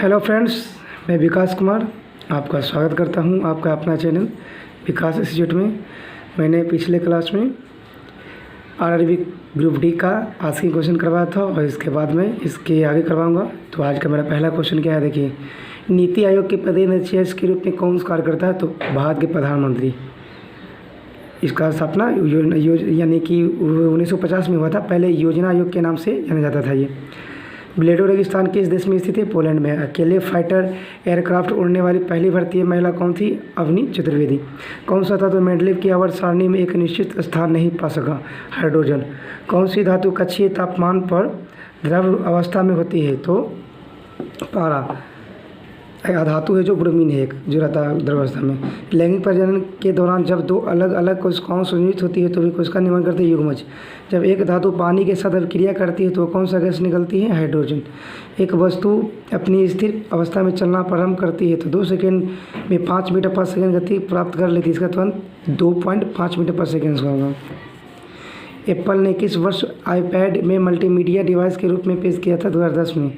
Hello friends, मैं विकास कुमार आपका स्वागत करता हूं आपका अपना चैनल विकास इंस्टीट्यूट में। मैंने पिछले क्लास में आरआरबी ग्रुप डी का आस्किंग क्वेश्चन करवाया था और इसके बाद में इसके आगे करवाऊंगा। तो आज का मेरा पहला क्वेश्चन क्या है, देखिए। नीति आयोग के पदेन के रूप में कौन कार्य करता है? तो भारत के प्रधानमंत्री। इसका स्थापना यानी कि 1950 में हुआ था। पहले योजना आयोग के नाम से जाना जाता था। ये ब्लेडो रेगिस्तान किस देश में स्थित है? पोलैंड में। अकेले फाइटर एयरक्राफ्ट उड़ने वाली पहली भारतीय महिला कौन थी? अवनी चतुर्वेदी। कौन सा धातु मेंडलीव की आवर्त सारणी में एक निश्चित स्थान नहीं पा सका? हाइड्रोजन। कौन सी धातु कक्षीय तापमान पर द्रव अवस्था में होती है? तो पारा। धातु है जो ब्रोमीन है, एक जो रहता है द्रव अवस्था में। लैंगिक प्रजनन के दौरान जब दो अलग अलग कोशिकाओं संयोजित होती है तो वे कोशिका निर्माण करते हैं युग्मज। जब एक धातु पानी के साथ अभिक्रिया करती है तो कौन सा गैस निकलती है? हाइड्रोजन। एक वस्तु अपनी स्थिर अवस्था में चलना प्रारंभ करती है तो 2 सेकेंड में 5 मीटर पर सेकेंड गति प्राप्त कर लेती है। इसका तुरंत 2.5 मीटर पर सेकेंड होगा। एप्पल ने किस वर्ष आईपैड में मल्टीमीडिया डिवाइस के रूप में पेश किया था? 2010 में।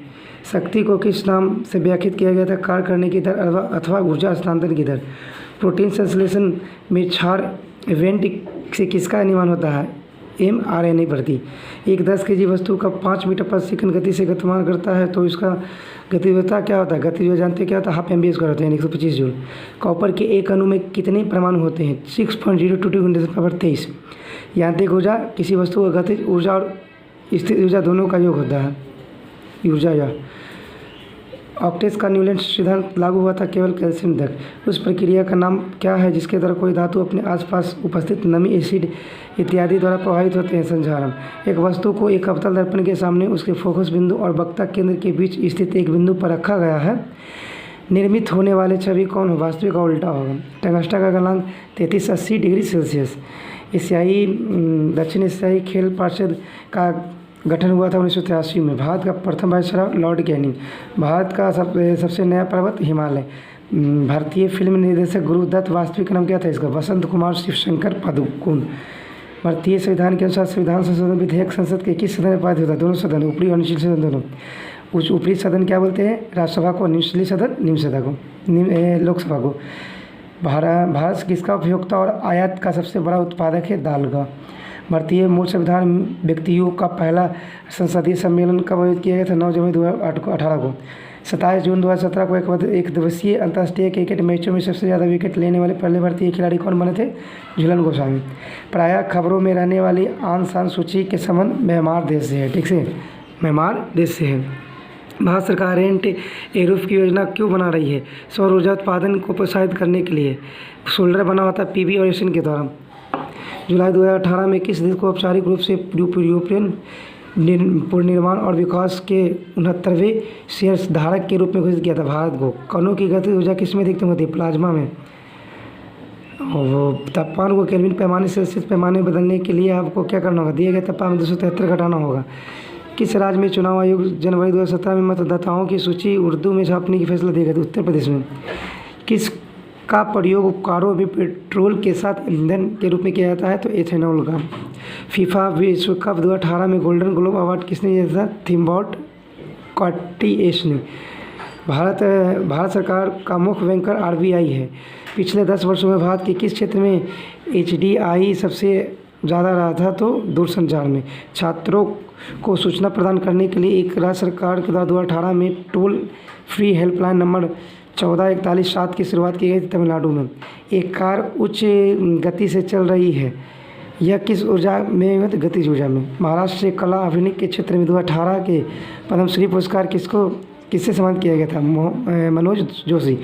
शक्ति को किस नाम से व्याख्यात किया गया था? कार्य करने की दर अथवा ऊर्जा हस्तांतरण की दर। प्रोटीन संश्लेषण में क्षार इवेंट से किसका निर्माण होता है? mRNA प्रति। एक 10 kg वस्तु का 5 मीटर पर सेकंड गति से गतिमान करता है तो इसका गतिवेगता क्या होता है? गतिवेग जानते क्या होता है? हाफ MB² होता है, 125 जूल। कॉपर के एक अणु में कितने परमाणु होते हैं? 6.022 यांत्रिक ऊर्जा किसी वस्तु का गतिज ऊर्जा और स्थिर ऊर्जा दोनों का योग होता है। ऊर्जा या ऑक्टेट का न्यूलैंड सिद्धांत लागू हुआ था केवल कैल्शियम तक। उस प्रक्रिया का नाम क्या है जिसके द्वारा कोई धातु अपने आसपास उपस्थित नमी, एसिड इत्यादि द्वारा प्रभावित होते हैं? संचारण। एक वस्तु को एक अवतल दर्पण के सामने उसके फोकस बिंदु और वक्ता केंद्र के बीच स्थित एक बिंदु पर रखा गया है। निर्मित होने वाले छवि कौन हो? वास्तविक और उल्टा होगा। टंगस्टा का गलनांक 3380 डिग्री सेल्सियस। एशियाई दक्षिण एशियाई खेल परिषद का गठन हुआ था 1983 में। भारत का प्रथम वायसराय लॉर्ड कैनिंग। भारत का सबसे नया पर्वत हिमालय। भारतीय फिल्म निर्देशक गुरुदत्त वास्तविक नाम क्या था इसका? वसंत कुमार शिवशंकर पादुकोण। भारतीय संविधान के अनुसार संविधान संशोधन विधेयक संसद के किस सदन में पारित होता है? दोनों सदन, ऊपरी और निचली सदन दोनों। उस ऊपरी सदन क्या बोलते हैं? राज्यसभा को। निचली सदन निम्न सदन को, लोकसभा को। भारत किसका उपभोक्ता और आयात का सबसे बड़ा उत्पादक है? दाल का। भारतीय मूल संविधान व्यक्तियों का पहला संसदीय सम्मेलन कब आयोजित किया गया था? 9 जनवरी 2018 को। 27 जून 2017 को एक दिवसीय अंतर्राष्ट्रीय क्रिकेट मैचों में सबसे ज़्यादा विकेट लेने वाले पहले भारतीय खिलाड़ी कौन बने थे? झूलन गोस्वामी। प्रायः खबरों में रहने वाली आंग सान सूची के संबंध म्यांमार देश से है। ठीक से, म्यांमार देश से है। भारत सरकार रेंट ए रूफ की योजना क्यों बना रही है? सौर ऊर्जा उत्पादन को प्रोत्साहित करने के लिए। सोल्डर बना होता है PV और एशियन के द्वारा। जुलाई 2018 में किस देश को औपचारिक रूप से यूरोपियन पुनर्निर्माण और विकास के 69वें शेयर धारक के रूप में घोषित किया था? भारत को। कणों की गतिज ऊर्जा किस में अधिकतम होती है? प्लाज्मा में। और तापमान को केल्विन पैमाने से सेल्सियस पैमाने में बदलने के लिए आपको क्या करना होगा? दिए गए तापमान में 273 घटाना होगा। किस राज्य में चुनाव आयोग जनवरी 2017 में मतदाताओं की सूची उर्दू में छापने की फैसला दिया गया था? उत्तर प्रदेश में। किस का प्रयोग उपकारों में पेट्रोल के साथ ईंधन के रूप में किया जाता है? तो एथेनॉल का। फीफा विश्व कप 2018 में गोल्डन ग्लोब अवार्ड किसने जीता था? थिम्बाउट कॉर्टिएस ने। भारत सरकार का मुख्य बैंकर RBI है। पिछले 10 वर्षों में भारत के किस क्षेत्र में HDI सबसे ज़्यादा रहा था? तो दूरसंचार में। छात्रों को सूचना प्रदान करने के लिए एक राज्य सरकार के द्वारा 2018 में टोल फ्री हेल्पलाइन नंबर 1441 की शुरुआत की गई थी तमिलनाडु में। एक कार उच्च गति से चल रही है, यह किस ऊर्जा में? गतिज ऊर्जा में। महाराष्ट्र से कला अभिनय के क्षेत्र में 2018 के पद्मश्री पुरस्कार किससे सम्मानित किया गया था? मनोज जोशी।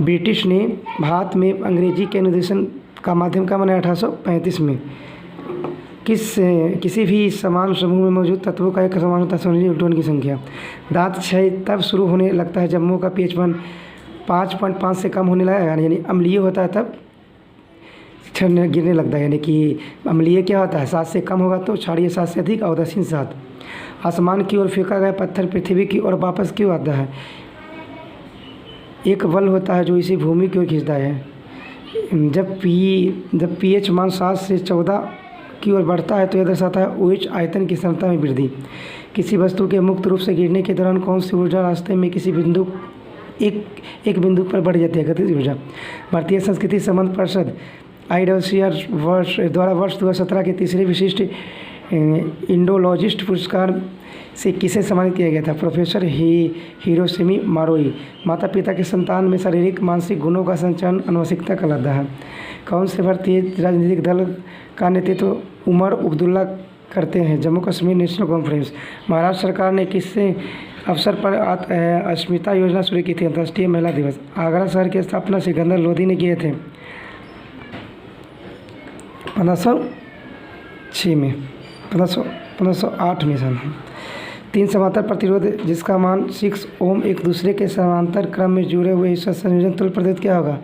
ब्रिटिश ने भारत में अंग्रेजी के अनुदेशन का माध्यम का बनाया 1835 में। किसी भी समान समूह में मौजूद तत्वों का एक समान होता है इलेक्ट्रॉन की संख्या। दांत क्षय तब शुरू होने लगता है जब मुंह का pH 5.5 से कम होने लगा, यानी अम्लीय होता है तब क्षण गिरने लगता है। यानी कि अम्लीय क्या होता है? 7 से कम होगा तो क्षारीय 7 से अधिक, औदासीन 7। आसमान की ओर फेंका गया पत्थर पृथ्वी की ओर वापस क्यों आता है? एक बल होता है जो इसे भूमि की ओर खींचता है। जब pH मान 7 से 14 की ओर बढ़ता है तो यह दर्शाता है OH आयतन की क्षमता में वृद्धि। किसी वस्तु के मुक्त रूप से गिरने के दौरान कौन सी ऊर्जा रास्ते में किसी बिंदु एक बिंदु पर बढ़ जाती है? गतिज ऊर्जा। भारतीय संस्कृति संबंध परिषद IWCR द्वारा वर्ष 2017 के तीसरे विशिष्ट इंडोलॉजिस्ट पुरस्कार से किसे सम्मानित किया गया था? Professor Hiroshima Marui. माता पिता के संतान में शारीरिक मानसिक गुणों का संचरण आनुवंशिकता कहलाता है। कौन से भारतीय राजनीतिक दल का नेतृत्व उमर अब्दुल्ला करते हैं? Jammu Kashmir national conference. महाराष्ट्र सरकार ने किससे अवसर पर अस्मिता योजना शुरू की थी? अंतर्राष्ट्रीय महिला दिवस। आगरा शहर की स्थापना सिकंदर लोदी ने किए थे 1506 में 1508 में सन। 3 समांतर प्रतिरोध जिसका मान 6 ओम एक दूसरे के समांतर क्रम में जुड़े हुए इसका संयोजन तुल्य प्रतिरोध क्या होगा?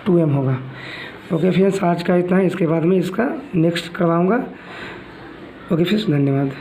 2M होगा। ओके फ्रेंड्स, आज का इतना है। इसके बाद में इसका नेक्स्ट करवाऊँगा। ओके फ्रेंड्स, धन्यवाद।